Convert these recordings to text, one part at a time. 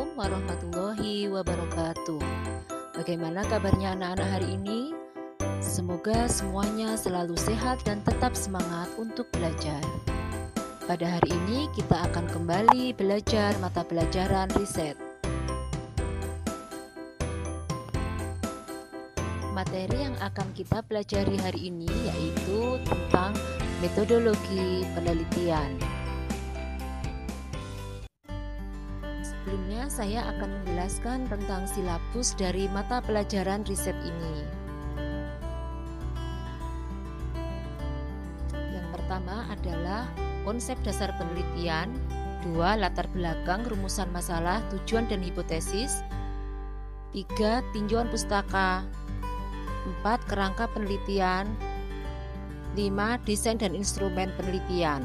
Assalamualaikum warahmatullahi wabarakatuh. Bagaimana kabarnya anak-anak hari ini? Semoga semuanya selalu sehat dan tetap semangat untuk belajar. Pada hari ini kita akan kembali belajar mata pelajaran riset. Materi yang akan kita pelajari hari ini yaitu tentang metodologi penelitian. Sebelumnya saya akan menjelaskan tentang silabus dari mata pelajaran riset ini. Yang pertama adalah konsep dasar penelitian, 2. Latar belakang, rumusan masalah, tujuan dan hipotesis, 3. Tinjauan pustaka, 4. Kerangka penelitian, 5. Desain dan instrumen penelitian.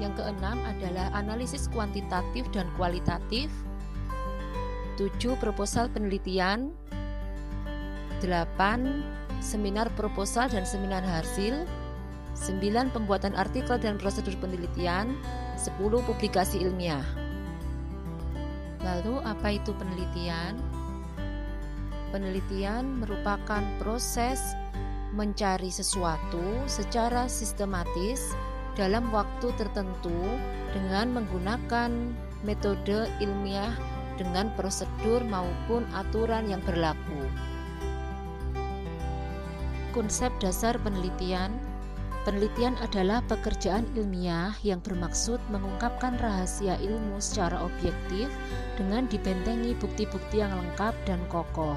Yang keenam adalah analisis kuantitatif dan kualitatif, 7. Proposal penelitian, 8. Seminar proposal dan seminar hasil, 9. Pembuatan artikel dan prosedur penelitian, 10. Publikasi ilmiah. Lalu apa itu penelitian? Penelitian merupakan proses mencari sesuatu secara sistematis dalam waktu tertentu dengan menggunakan metode ilmiah dengan prosedur maupun aturan yang berlaku. Konsep dasar penelitian. Penelitian adalah pekerjaan ilmiah yang bermaksud mengungkapkan rahasia ilmu secara objektif dengan dibentengi bukti-bukti yang lengkap dan kokoh.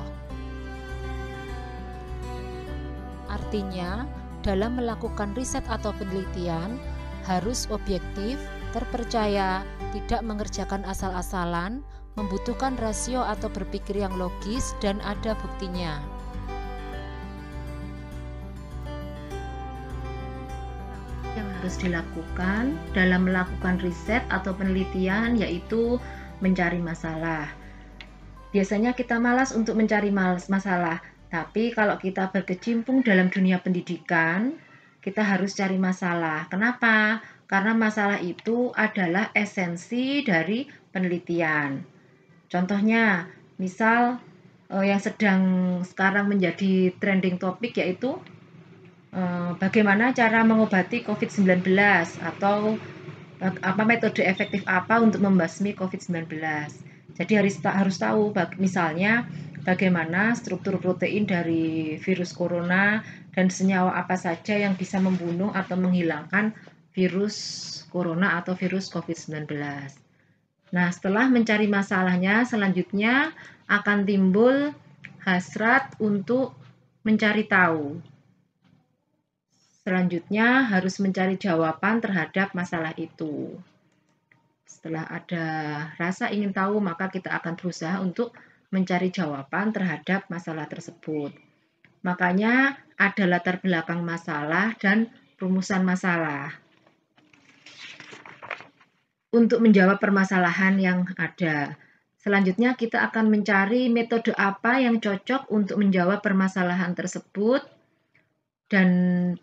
Artinya, dalam melakukan riset atau penelitian harus objektif, terpercaya, tidak mengerjakan asal-asalan, membutuhkan rasio atau berpikir yang logis, dan ada buktinya. Yang harus dilakukan dalam melakukan riset atau penelitian yaitu mencari masalah. Biasanya kita malas untuk mencari masalah, tapi kalau kita berkecimpung dalam dunia pendidikan, kita harus cari masalah. Kenapa? Karena masalah itu adalah esensi dari penelitian. Contohnya, misal yang sedang sekarang menjadi trending topik yaitu bagaimana cara mengobati COVID-19 atau apa metode efektif apa untuk membasmi COVID-19. Jadi harus tahu misalnya bagaimana struktur protein dari virus corona dan senyawa apa saja yang bisa membunuh atau menghilangkan virus corona atau virus COVID-19. Nah, setelah mencari masalahnya, selanjutnya akan timbul hasrat untuk mencari tahu. Selanjutnya harus mencari jawaban terhadap masalah itu. Setelah ada rasa ingin tahu, maka kita akan berusaha untuk mencari jawaban terhadap masalah tersebut. Makanya ada latar belakang masalah dan rumusan masalah untuk menjawab permasalahan yang ada. Selanjutnya kita akan mencari metode apa yang cocok untuk menjawab permasalahan tersebut. Dan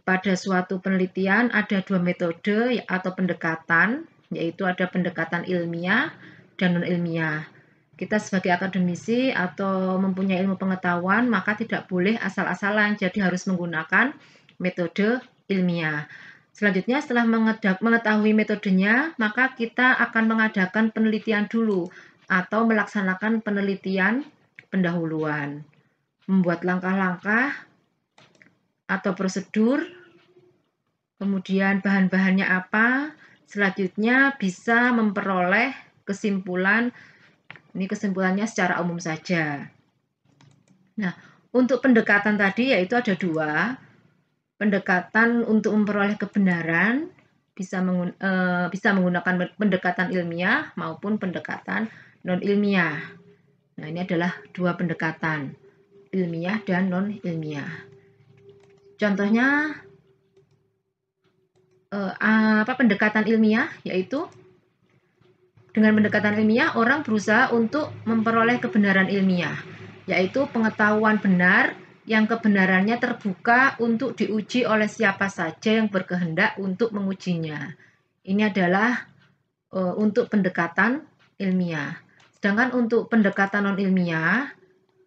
pada suatu penelitian ada dua metode atau pendekatan, yaitu ada pendekatan ilmiah dan non-ilmiah. Kita sebagai akademisi atau mempunyai ilmu pengetahuan, maka tidak boleh asal-asalan, jadi harus menggunakan metode ilmiah. Selanjutnya setelah mengetahui metodenya, maka kita akan mengadakan penelitian dulu atau melaksanakan penelitian pendahuluan. Membuat langkah-langkah atau prosedur, kemudian bahan-bahannya apa, selanjutnya bisa memperoleh kesimpulan. Ini kesimpulannya secara umum saja. Nah, untuk pendekatan tadi yaitu ada dua. Pendekatan untuk memperoleh kebenaran bisa menggunakan pendekatan ilmiah maupun pendekatan non-ilmiah. Nah, ini adalah dua pendekatan, ilmiah dan non-ilmiah. Contohnya pendekatan ilmiah yaitu dengan pendekatan ilmiah orang berusaha untuk memperoleh kebenaran ilmiah, yaitu pengetahuan benar yang kebenarannya terbuka untuk diuji oleh siapa saja yang berkehendak untuk mengujinya. Ini adalah untuk pendekatan ilmiah. Sedangkan untuk pendekatan non-ilmiah,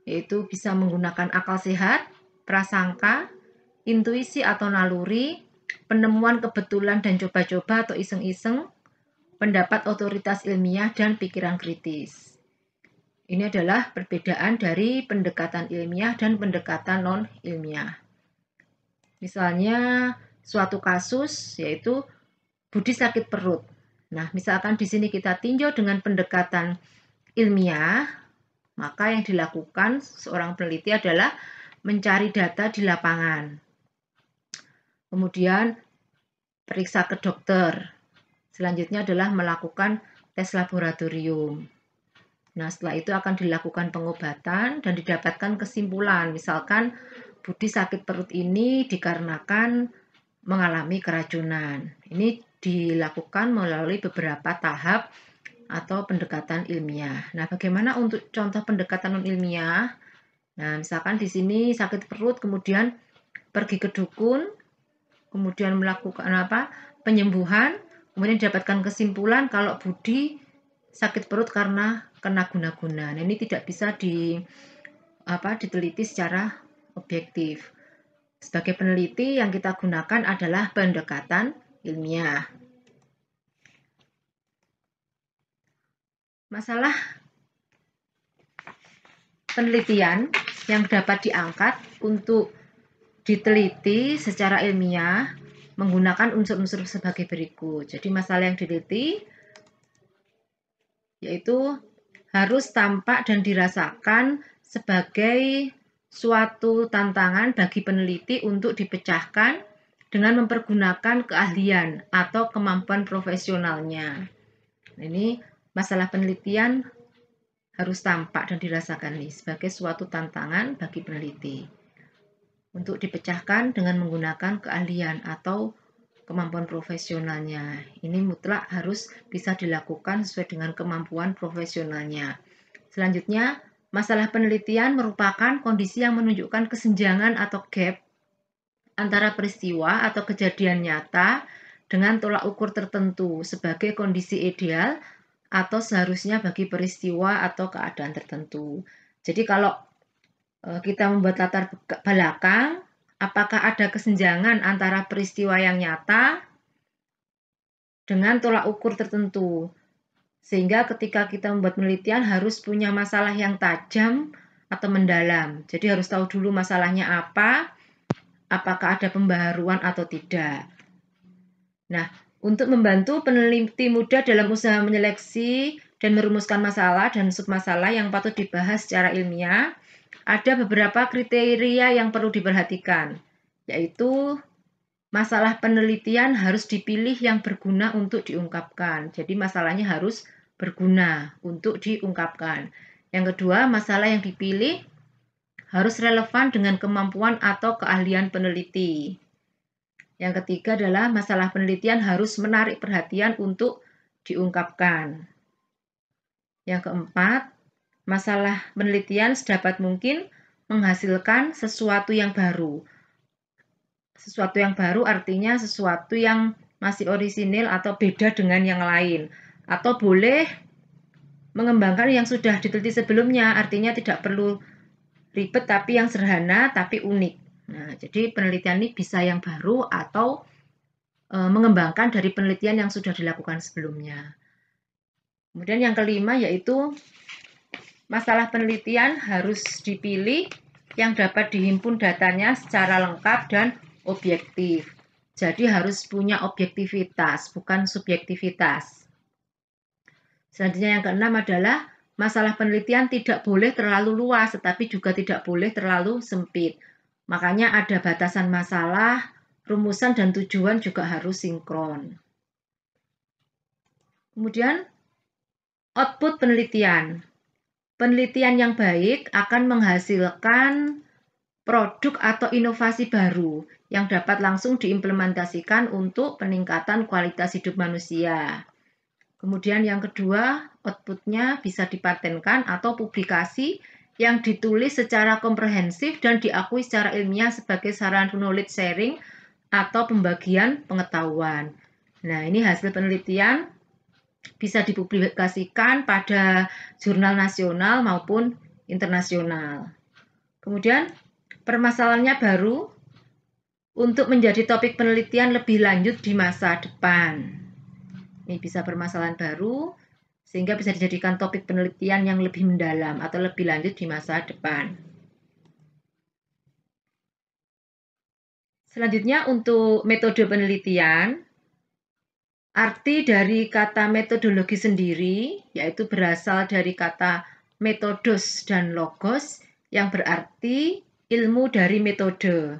yaitu bisa menggunakan akal sehat, prasangka, intuisi atau naluri, penemuan kebetulan dan coba-coba atau iseng-iseng, pendapat otoritas ilmiah, dan pikiran kritis. Ini adalah perbedaan dari pendekatan ilmiah dan pendekatan non-ilmiah. Misalnya suatu kasus yaitu Budi sakit perut. Nah, misalkan di sini kita tinjau dengan pendekatan ilmiah, maka yang dilakukan seorang peneliti adalah mencari data di lapangan. Kemudian periksa ke dokter. Selanjutnya adalah melakukan tes laboratorium. Nah, setelah itu akan dilakukan pengobatan dan didapatkan kesimpulan. Misalkan Budi sakit perut ini dikarenakan mengalami keracunan. Ini dilakukan melalui beberapa tahap atau pendekatan ilmiah. Nah, bagaimana untuk contoh pendekatan non-ilmiah? Nah, misalkan di sini sakit perut, kemudian pergi ke dukun, kemudian melakukan penyembuhan, kemudian didapatkan kesimpulan kalau Budi sakit perut karena kena guna-guna. Nah, ini tidak bisa diteliti secara objektif. Sebagai peneliti yang kita gunakan adalah pendekatan ilmiah. Masalah penelitian yang dapat diangkat untuk diteliti secara ilmiah menggunakan unsur-unsur sebagai berikut. Jadi masalah yang diteliti yaitu harus tampak dan dirasakan sebagai suatu tantangan bagi peneliti untuk dipecahkan dengan mempergunakan keahlian atau kemampuan profesionalnya. Ini masalah penelitian harus tampak dan dirasakan nih sebagai suatu tantangan bagi peneliti untuk dipecahkan dengan menggunakan keahlian atau kemampuan profesionalnya. Ini mutlak harus bisa dilakukan sesuai dengan kemampuan profesionalnya. Selanjutnya, masalah penelitian merupakan kondisi yang menunjukkan kesenjangan atau gap antara peristiwa atau kejadian nyata dengan tolak ukur tertentu sebagai kondisi ideal atau seharusnya bagi peristiwa atau keadaan tertentu. Jadi kalau kita membuat latar belakang, apakah ada kesenjangan antara peristiwa yang nyata dengan tolak ukur tertentu. Sehingga ketika kita membuat penelitian harus punya masalah yang tajam atau mendalam. Jadi harus tahu dulu masalahnya apa, apakah ada pembaharuan atau tidak. Nah, untuk membantu peneliti muda dalam usaha menyeleksi dan merumuskan masalah dan submasalah yang patut dibahas secara ilmiah, ada beberapa kriteria yang perlu diperhatikan, yaitu masalah penelitian harus dipilih yang berguna untuk diungkapkan. Jadi masalahnya harus berguna untuk diungkapkan. Yang kedua, masalah yang dipilih harus relevan dengan kemampuan atau keahlian peneliti. Yang ketiga adalah masalah penelitian harus menarik perhatian untuk diungkapkan. Yang keempat, masalah penelitian sedapat mungkin menghasilkan sesuatu yang baru. Sesuatu yang baru artinya sesuatu yang masih orisinil atau beda dengan yang lain. Atau boleh mengembangkan yang sudah diteliti sebelumnya, artinya tidak perlu ribet tapi yang sederhana tapi unik. Nah, jadi penelitian ini bisa yang baru atau mengembangkan dari penelitian yang sudah dilakukan sebelumnya. Kemudian yang kelima yaitu masalah penelitian harus dipilih yang dapat dihimpun datanya secara lengkap dan objektif. Jadi harus punya objektivitas, bukan subjektivitas. Selanjutnya yang keenam adalah masalah penelitian tidak boleh terlalu luas, tetapi juga tidak boleh terlalu sempit. Makanya ada batasan masalah, rumusan dan tujuan juga harus sinkron. Kemudian output penelitian. Penelitian yang baik akan menghasilkan produk atau inovasi baru yang dapat langsung diimplementasikan untuk peningkatan kualitas hidup manusia. Kemudian yang kedua, outputnya bisa dipatenkan atau publikasi yang ditulis secara komprehensif dan diakui secara ilmiah sebagai sarana knowledge sharing atau pembagian pengetahuan. Nah, ini hasil penelitian bisa dipublikasikan pada jurnal nasional maupun internasional. Kemudian permasalahannya baru untuk menjadi topik penelitian lebih lanjut di masa depan. Ini bisa permasalahan baru sehingga bisa dijadikan topik penelitian yang lebih mendalam atau lebih lanjut di masa depan. Selanjutnya untuk metode penelitian, arti dari kata metodologi sendiri yaitu berasal dari kata metodos dan logos yang berarti ilmu dari metode.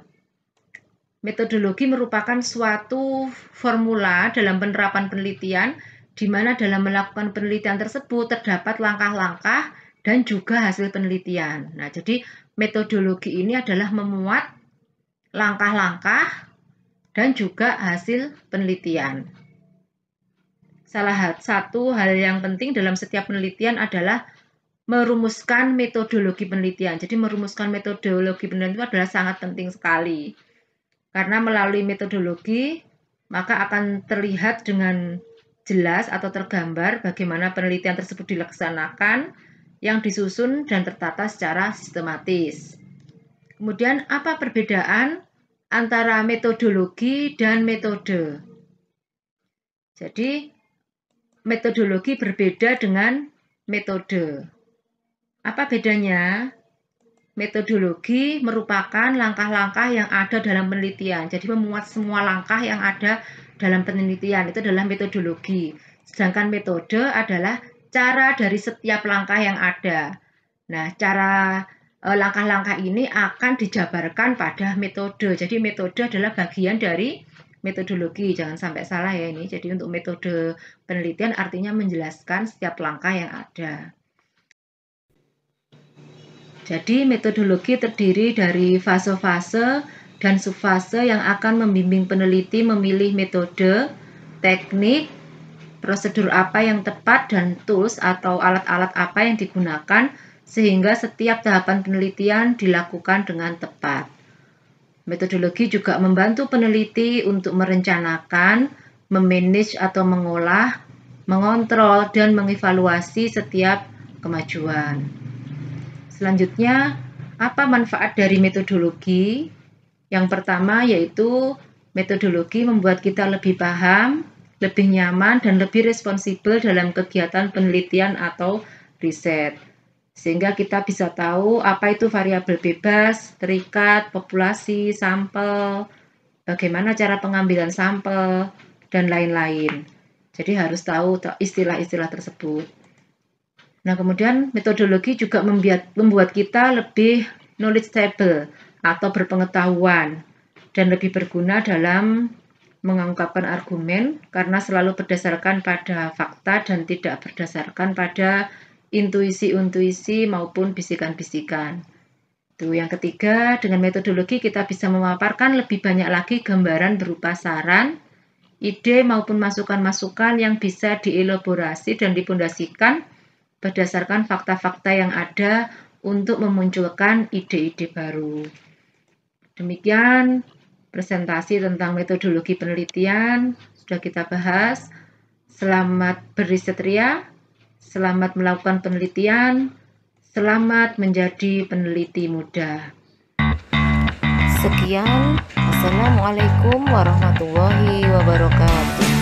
Metodologi merupakan suatu formula dalam penerapan penelitian di mana dalam melakukan penelitian tersebut terdapat langkah-langkah dan juga hasil penelitian. Nah, jadi metodologi ini adalah memuat langkah-langkah dan juga hasil penelitian. Salah satu hal yang penting dalam setiap penelitian adalah merumuskan metodologi penelitian. Jadi merumuskan metodologi penelitian itu adalah sangat penting sekali. Karena melalui metodologi, maka akan terlihat dengan jelas atau tergambar bagaimana penelitian tersebut dilaksanakan, yang disusun dan tertata secara sistematis. Kemudian, apa perbedaan antara metodologi dan metode? Jadi, metodologi berbeda dengan metode. Apa bedanya? Metodologi merupakan langkah-langkah yang ada dalam penelitian. Jadi memuat semua langkah yang ada dalam penelitian. Itu adalah metodologi. Sedangkan metode adalah cara dari setiap langkah yang ada. Nah, cara langkah-langkah ini akan dijabarkan pada metode. Jadi metode adalah bagian dari metodologi. Jangan sampai salah ya ini. Jadi untuk metode penelitian artinya menjelaskan setiap langkah yang ada. Jadi metodologi terdiri dari fase-fase dan subfase yang akan membimbing peneliti memilih metode, teknik, prosedur apa yang tepat, dan tools atau alat-alat apa yang digunakan sehingga setiap tahapan penelitian dilakukan dengan tepat. Metodologi juga membantu peneliti untuk merencanakan, memanage atau mengolah, mengontrol, dan mengevaluasi setiap kemajuan. Selanjutnya, apa manfaat dari metodologi? Yang pertama yaitu metodologi membuat kita lebih paham, lebih nyaman, dan lebih responsibel dalam kegiatan penelitian atau riset. Sehingga kita bisa tahu apa itu variabel bebas, terikat, populasi, sampel, bagaimana cara pengambilan sampel, dan lain-lain. Jadi harus tahu istilah-istilah tersebut. Nah, kemudian metodologi juga membuat kita lebih knowledgeable atau berpengetahuan dan lebih berguna dalam mengungkapkan argumen karena selalu berdasarkan pada fakta dan tidak berdasarkan pada intuisi-intuisi maupun bisikan-bisikan. Itu yang ketiga, dengan metodologi kita bisa memaparkan lebih banyak lagi gambaran berupa saran, ide maupun masukan-masukan yang bisa dielaborasi dan dipondasikan berdasarkan fakta-fakta yang ada untuk memunculkan ide-ide baru. Demikian presentasi tentang metodologi penelitian sudah kita bahas. Selamat berriset ria, selamat melakukan penelitian, selamat menjadi peneliti muda. Sekian, Assalamualaikum warahmatullahi wabarakatuh.